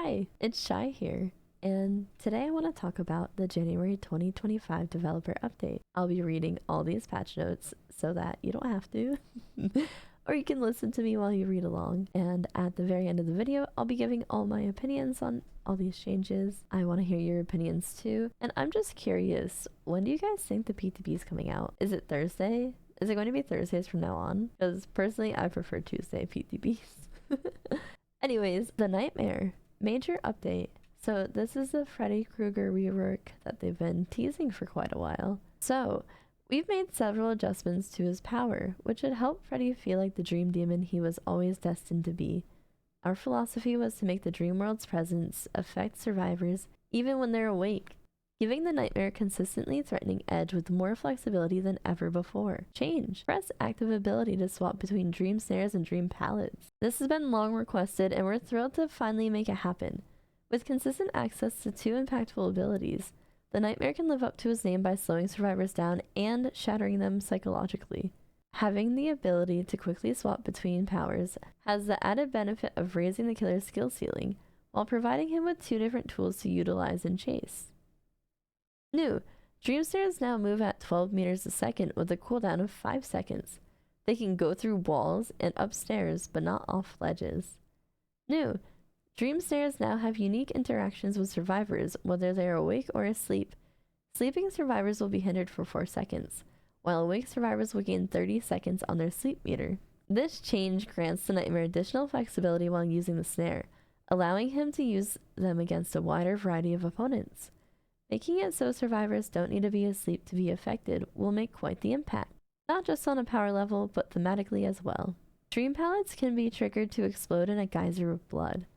Hi, it's Chey here, and today I want to talk about the January 2025 developer update. I'll be reading all these patch notes so that you don't have to, or you can listen to me while you read along. And at the very end of the video, I'll be giving all my opinions on all these changes. I want to hear your opinions too, and I'm just curious, when do you guys think the PTB is coming out? Is it Thursday? Is it going to be Thursdays from now on? Because personally, I prefer Tuesday PTBs. Anyways, the Nightmare. Major update. So this is the Freddy Krueger rework that they've been teasing for quite a while. So we've made several adjustments to his power, which should help Freddy feel like the dream demon he was always destined to be. Our philosophy was to make the dream world's presence affect survivors even when they're awake, giving the Nightmare a consistently threatening edge with more flexibility than ever before. Change. Press active ability to swap between dream snares and dream pallets. This has been long requested and we're thrilled to finally make it happen. With consistent access to two impactful abilities, the Nightmare can live up to his name by slowing survivors down and shattering them psychologically. Having the ability to quickly swap between powers has the added benefit of raising the killer's skill ceiling, while providing him with two different tools to utilize and chase. New. Dream snares now move at 12 meters a second with a cooldown of 5 seconds. They can go through walls and upstairs, but not off ledges. New. Dream snares now have unique interactions with survivors, whether they are awake or asleep. Sleeping survivors will be hindered for 4 seconds, while awake survivors will gain 30 seconds on their sleep meter. This change grants the Nightmare additional flexibility while using the snare, allowing him to use them against a wider variety of opponents. Making it so survivors don't need to be asleep to be affected will make quite the impact, not just on a power level, but thematically as well. Dream pallets can be triggered to explode in a geyser of blood.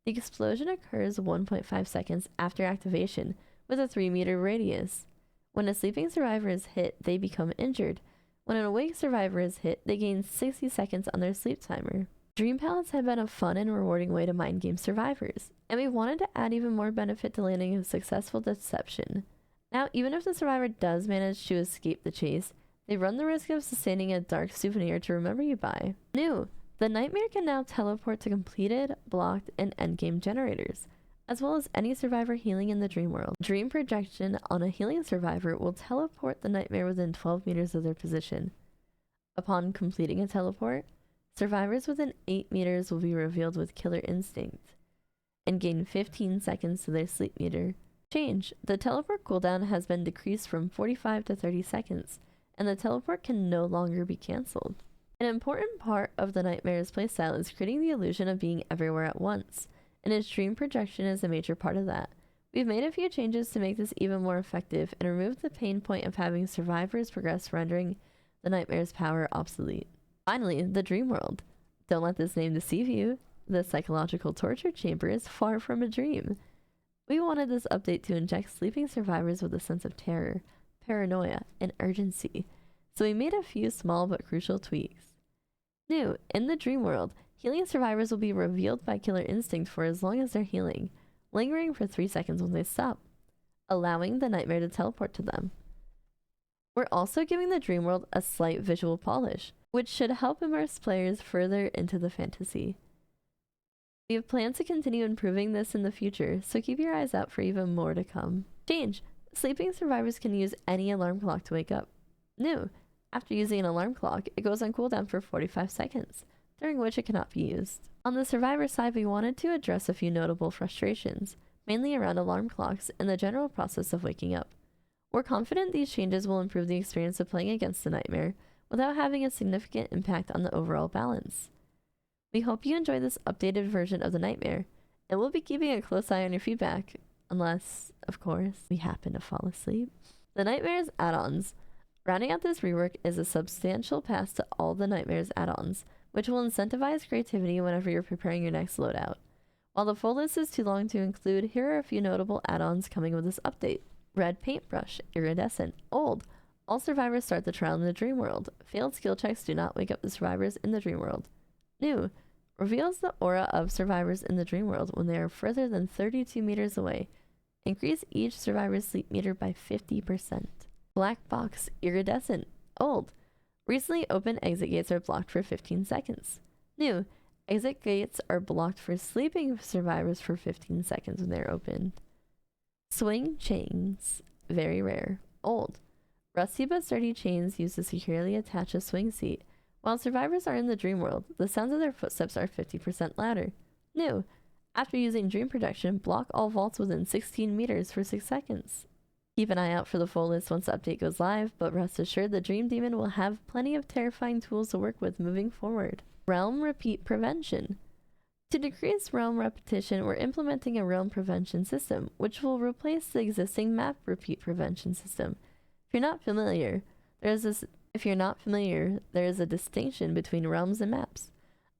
The explosion occurs 1.5 seconds after activation, with a 3-meter radius. When a sleeping survivor is hit, they become injured. When an awake survivor is hit, they gain 60 seconds on their sleep timer. Dream pallets have been a fun and rewarding way to mind game survivors, and we wanted to add even more benefit to landing a successful deception. Now, even if the survivor does manage to escape the chase, they run the risk of sustaining a dark souvenir to remember you by. New. The Nightmare can now teleport to completed, blocked, and endgame generators, as well as any survivor healing in the dream world. Dream projection on a healing survivor will teleport the Nightmare within 12 meters of their position. Upon completing a teleport, survivors within 8 meters will be revealed with killer instinct and gain 15 seconds to their sleep meter. Change. The teleport cooldown has been decreased from 45 to 30 seconds, and the teleport can no longer be cancelled. An important part of the Nightmare's playstyle is creating the illusion of being everywhere at once, and his dream projection is a major part of that. We've made a few changes to make this even more effective and removed the pain point of having survivors progress, rendering the Nightmare's power obsolete. Finally, the dream world. Don't let this name deceive you. The psychological torture chamber is far from a dream. We wanted this update to inject sleeping survivors with a sense of terror, paranoia, and urgency, so we made a few small but crucial tweaks. New. In the dream world, healing survivors will be revealed by killer instinct for as long as they're healing, lingering for 3 seconds when they stop, allowing the Nightmare to teleport to them. We're also giving the dream world a slight visual polish, which should help immerse players further into the fantasy. We have plans to continue improving this in the future, so keep your eyes out for even more to come. Change. Sleeping survivors can use any alarm clock to wake up. New. After using an alarm clock, it goes on cooldown for 45 seconds, during which it cannot be used. On the survivor side, we wanted to address a few notable frustrations, mainly around alarm clocks and the general process of waking up. We're confident these changes will improve the experience of playing against the Nightmare without having a significant impact on the overall balance. We hope you enjoy this updated version of the Nightmare, and we'll be keeping a close eye on your feedback, unless, of course, we happen to fall asleep. The Nightmare's add-ons. Rounding out this rework is a substantial pass to all the Nightmare's add-ons, which will incentivize creativity whenever you're preparing your next loadout. While the full list is too long to include, here are a few notable add-ons coming with this update. Red Paintbrush, Iridescent, Old. All survivors start the trial in the dream world. Failed skill checks do not wake up the survivors in the dream world. New. Reveals the aura of survivors in the dream world when they are further than 32 meters away. Increase each survivor's sleep meter by 50%. Black Box, Iridescent, Old. Recently opened exit gates are blocked for 15 seconds. New. Exit gates are blocked for sleeping survivors for 15 seconds when they're open. Swing chains, very rare. Old. Rusty but sturdy chains used to securely attach a swing seat. While survivors are in the dream world, the sounds of their footsteps are 50% louder. New. After using dream protection, block all vaults within 16 meters for 6 seconds. Keep an eye out for the full list once the update goes live, but rest assured the Dream Demon will have plenty of terrifying tools to work with moving forward. Realm repeat prevention. To decrease realm repetition, we're implementing a realm prevention system, which will replace the existing map repeat prevention system. If you're not familiar, there is a distinction between realms and maps.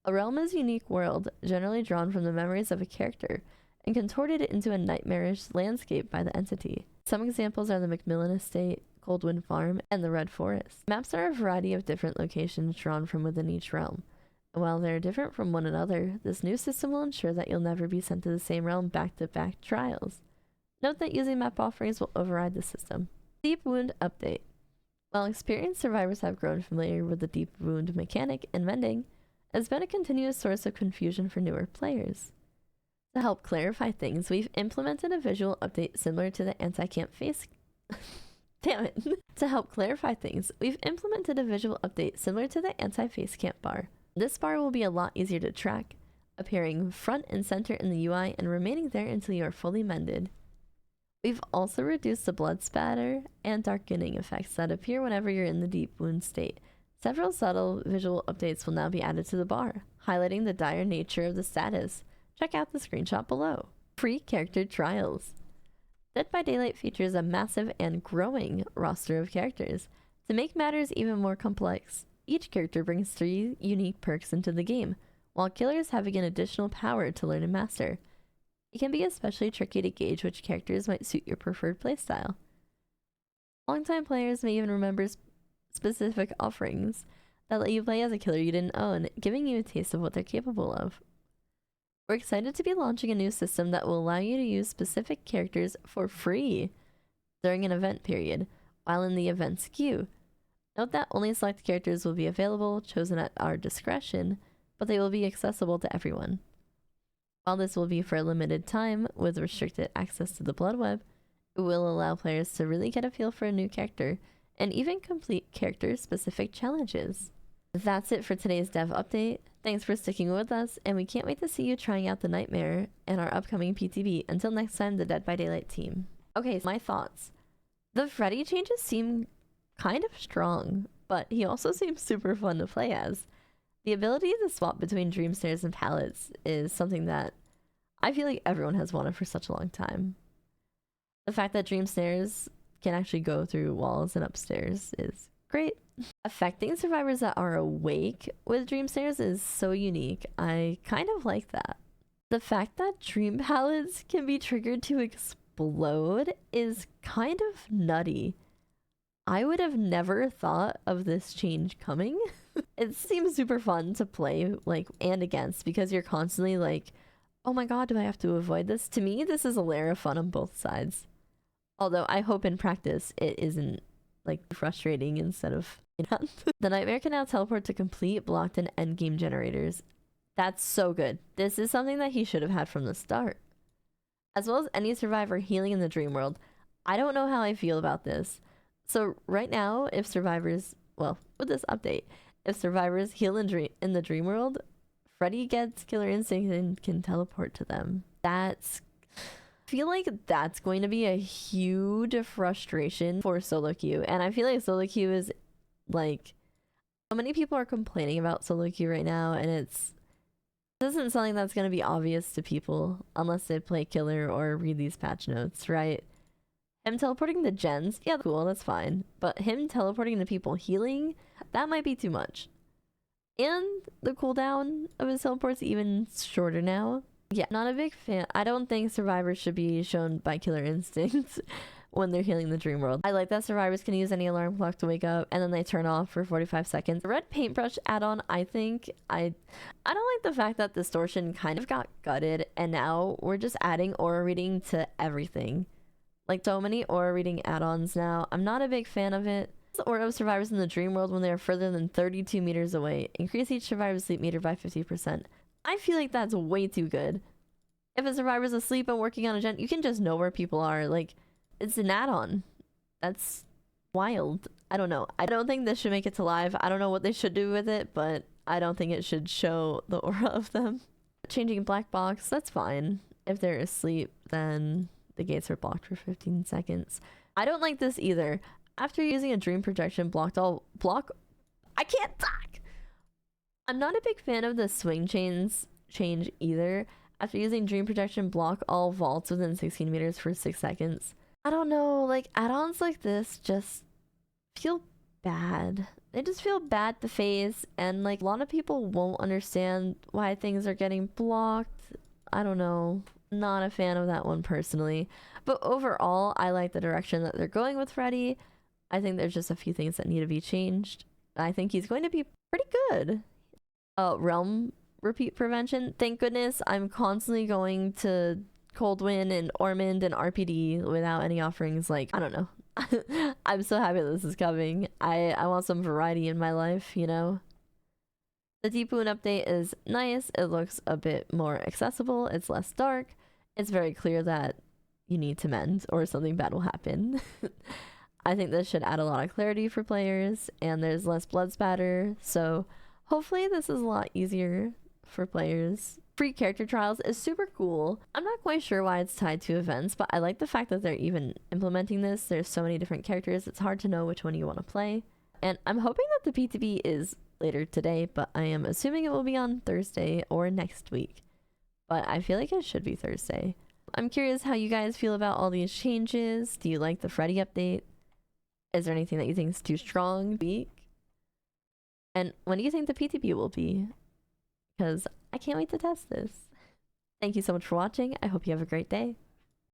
A realm is a unique world, generally drawn from the memories of a character, and contorted into a nightmarish landscape by the entity. Some examples are the Macmillan Estate, Coldwind Farm, and the Red Forest. Maps are a variety of different locations drawn from within each realm. And while they're different from one another, this new system will ensure that you'll never be sent to the same realm back-to-back trials. Note that using map offerings will override the system. Deep Wound Update. While experienced survivors have grown familiar with the Deep Wound mechanic and mending, it's been a continuous source of confusion for newer players. To help clarify things, we've implemented a visual update similar to the anti-camp face... Damn it! To help clarify things, we've implemented a visual update similar to the anti-face camp bar. This bar will be a lot easier to track, appearing front and center in the UI and remaining there until you are fully mended. We've also reduced the blood spatter and darkening effects that appear whenever you're in the deep wound state. Several subtle visual updates will now be added to the bar, highlighting the dire nature of the status. Check out the screenshot below. Free character trials. Dead by Daylight features a massive and growing roster of characters. To make matters even more complex, each character brings 3 unique perks into the game, while killers have an additional power to learn and master. It can be especially tricky to gauge which characters might suit your preferred playstyle. Longtime players may even remember specific offerings that let you play as a killer you didn't own, giving you a taste of what they're capable of. We're excited to be launching a new system that will allow you to use specific characters for free during an event period, while in the event's queue. Note that only select characters will be available, chosen at our discretion, but they will be accessible to everyone. While this will be for a limited time, with restricted access to the Blood Web, it will allow players to really get a feel for a new character, and even complete character-specific challenges. That's it for today's dev update. Thanks for sticking with us, and we can't wait to see you trying out the Nightmare and our upcoming PTB. Until next time, the Dead by Daylight team. Okay, so my thoughts. The Freddy changes seem kind of strong, but he also seems super fun to play as. The ability to swap between dream stairs and pallets is something that I feel like everyone has wanted for such a long time. The fact that dream stairs can actually go through walls and upstairs is great. Affecting survivors that are awake with dream stairs is so unique. I kind of like that. The fact that dream pallets can be triggered to explode is kind of nutty. I would have never thought of this change coming. It seems super fun to play and against, because you're constantly like, oh my god, do I have to avoid this? To me, this is a layer of fun on both sides. Although I hope in practice it isn't frustrating instead of The Nightmare can now teleport to complete blocked and endgame generators. That's so good. This is something that he should have had from the start. As well as any survivor healing in the dream world. I don't know how I feel about this. So right now, if survivors, with this update, if survivors heal in the dream world, Freddy gets killer instinct and can teleport to them. I feel like that's going to be a huge frustration for solo queue, and I feel like solo queue is so many people are complaining about solo queue right now, and this isn't something that's going to be obvious to people unless they play killer or read these patch notes, right? Him teleporting the gens, yeah, cool, that's fine, but him teleporting to people healing, that might be too much. And the cooldown of his teleport's even shorter now. Yeah, not a big fan. I don't think survivors should be shown by killer instincts when they're healing the dream world. I like that survivors can use any alarm clock to wake up and then they turn off for 45 seconds. The red paintbrush add-on, I don't like the fact that distortion kind of got gutted and now we're just adding aura reading to everything. So many aura reading add-ons now. I'm not a big fan of it. The aura of survivors in the dream world when they are further than 32 meters away. Increase each survivor's sleep meter by 50%. I feel like that's way too good. If a survivor's asleep and working on a gen, you can just know where people are. Like, it's an add-on. That's wild. I don't know. I don't think this should make it to live. I don't know what they should do with it, but I don't think it should show the aura of them. Changing black box, that's fine. If they're asleep, then the gates are blocked for 15 seconds. I don't like this either. After using a dream projection, I can't talk! I'm not a big fan of the swing chains change either. After using dream projection, block all vaults within 16 meters for 6 seconds. I don't know, like add-ons like this just feel bad. They just feel bad to face, and like a lot of people won't understand why things are getting blocked. I don't know. Not a fan of that one personally. But overall, I like the direction that they're going with Freddy. I think there's just a few things that need to be changed. I think he's going to be pretty good. Realm repeat prevention. Thank goodness I'm constantly going to Coldwind and Ormond and RPD without any offerings. Like, I don't know. I'm so happy this is coming. I want some variety in my life, you know? The Deep Wound update is nice. It looks a bit more accessible. It's less dark. It's very clear that you need to mend or something bad will happen. I think this should add a lot of clarity for players, and there's less blood spatter, so hopefully this is a lot easier for players. Free character trials is super cool. I'm not quite sure why it's tied to events, but I like the fact that they're even implementing this. There's so many different characters, it's hard to know which one you want to play. And I'm hoping that the PTB is later today, but I am assuming it will be on Thursday or next week. But I feel like it should be Thursday. I'm curious how you guys feel about all these changes. Do you like the Freddy update? Is there anything that you think is too strong, weak? And when do you think the PTB will be? Because I can't wait to test this. Thank you so much for watching. I hope you have a great day.